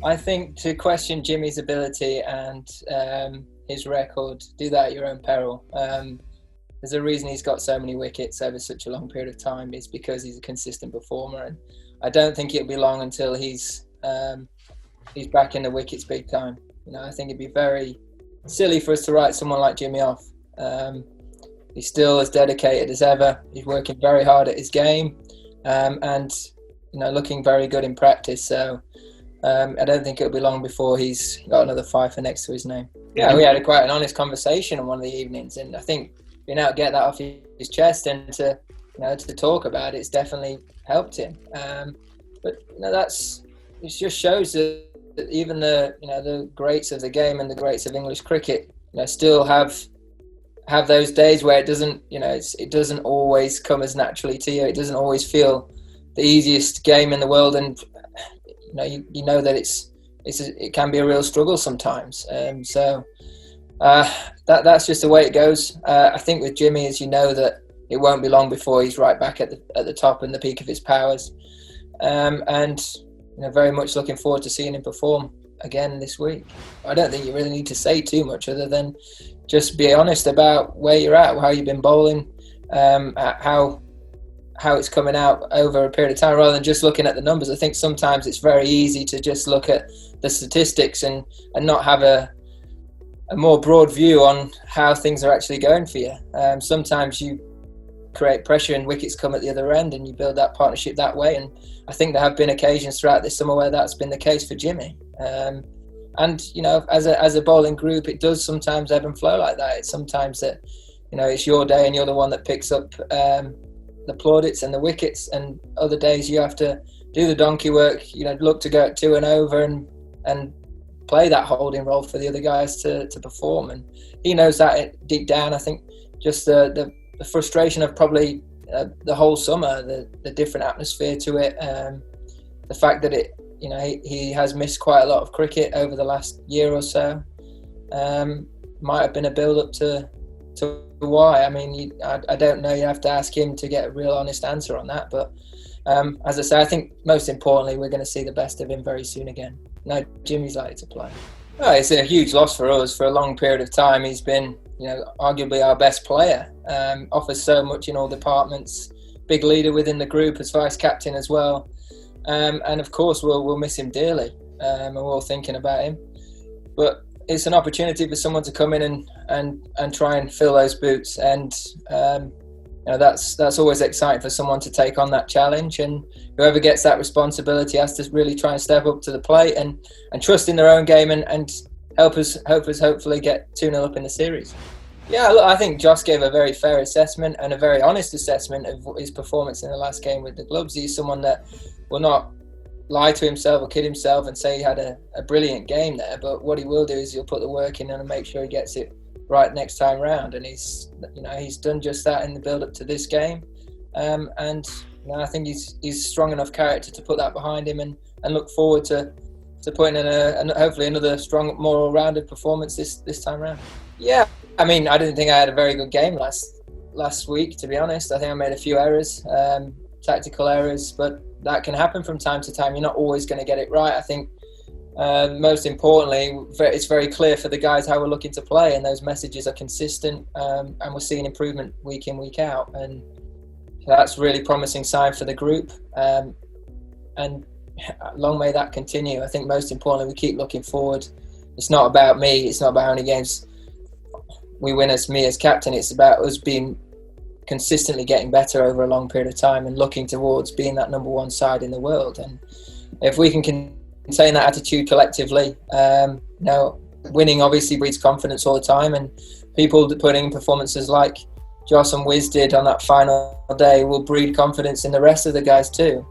I think to question Jimmy's ability and his record, do that at your own peril. There's a reason he's got so many wickets over such a long period of time. It's because he's a consistent performer, and I don't think it'll be long until he's back in the wickets big time. I think it'd be very silly for us to write someone like Jimmy off. He's still as dedicated as ever. He's working very hard at his game, and looking very good in practice. So I don't think it'll be long before he's got another fifer next to his name. Yeah, we had quite an honest conversation on one of the evenings, and I think being able to get that off his chest and to talk about it's definitely helped him. But it just shows that even the greats of the game and the greats of English cricket still have those days where it doesn't it doesn't always come as naturally to you. It doesn't always feel the easiest game in the world, and you know that it can be a real struggle sometimes. So that's just the way it goes. I think with Jimmy, as you know, that it won't be long before he's right back at the top and the peak of his powers. And very much looking forward to seeing him perform again this week. I don't think you really need to say too much other than just be honest about where you're at, how you've been bowling, how it's coming out over a period of time, rather than just looking at the numbers. I think sometimes it's very easy to just look at the statistics and not have a more broad view on how things are actually going for you. Sometimes you create pressure and wickets come at the other end, and you build that partnership that way. And I think there have been occasions throughout this summer where that's been the case for Jimmy. And as a bowling group, it does sometimes ebb and flow like that. It's sometimes that it's your day and you're the one that picks up the plaudits and the wickets, and other days you have to do the donkey work. Look to go at 2 and over and play that holding role for the other guys to perform. And he knows that deep down. I think just the frustration of probably the whole summer, the different atmosphere to it, the fact that he has missed quite a lot of cricket over the last year or so, might have been a build-up to why. I mean, I don't know. You have to ask him to get a real honest answer on that. But as I say, I think most importantly, we're going to see the best of him very soon again. No, Jimmy's likely to play. Oh, it's a huge loss for us. For a long period of time, he's been, arguably our best player. Offers so much in all departments. Big leader within the group as vice captain as well. And of course, we'll miss him dearly. And we're all thinking about him. But it's an opportunity for someone to come in and try and fill those boots. And that's always exciting for someone to take on that challenge. And whoever gets that responsibility has to really try and step up to the plate and trust in their own game and help us hopefully get 2-0 up in the series. Yeah, look, I think Joss gave a very fair assessment and a very honest assessment of his performance in the last game with the clubs. He's someone that will not lie to himself or kid himself and say he had a brilliant game there, but what he will do is he'll put the work in and make sure he gets it right next time round. And he's done just that in the build-up to this game. And I think he's strong enough character to put that behind him and look forward to putting in hopefully another strong, more all-rounded performance this time round. Yeah, I mean, I didn't think I had a very good game last week, to be honest. I think I made a few errors, tactical errors, but that can happen from time to time. You're not always going to get it right. I think most importantly, it's very clear for the guys how we're looking to play, and those messages are consistent, and we're seeing improvement week in, week out. And that's a really promising sign for the group. And long may that continue. I think most importantly, we keep looking forward. It's not about me. It's not about how many games we win as me as captain. It's about us being consistently getting better over a long period of time and looking towards being that number one side in the world. And if we can contain that attitude collectively, winning obviously breeds confidence all the time, and people putting in performances like Joss and Wiz did on that final day will breed confidence in the rest of the guys too.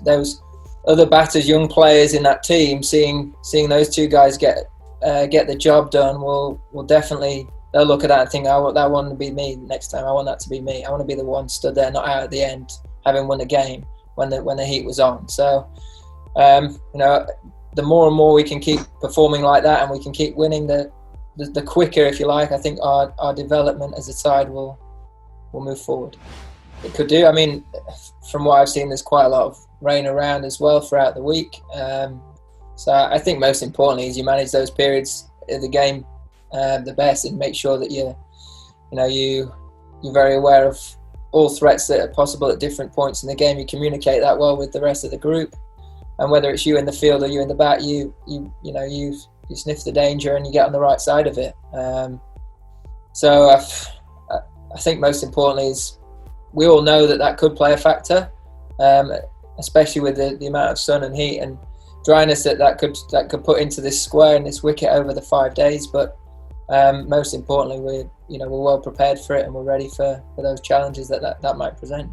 Those other batters, young players in that team, seeing those two guys get the job done will definitely. They'll look at that and think, that one to be me next time. I want that to be me. I want to be the one stood there, not out at the end, having won the game when the heat was on. So, the more and more we can keep performing like that and we can keep winning, the quicker, if you like, I think our development as a side will move forward. It could do. I mean, from what I've seen, there's quite a lot of rain around as well throughout the week. So I think most importantly is you manage those periods of the game the best, and make sure that you're very aware of all threats that are possible at different points in the game. You communicate that well with the rest of the group, and whether it's you in the field or you in the back, you sniff the danger and you get on the right side of it. So I think most importantly is we all know that could play a factor, especially with the amount of sun and heat and dryness that could put into this square and this wicket over the 5 days. But most importantly, we're well prepared for it, and we're ready for those challenges that might present.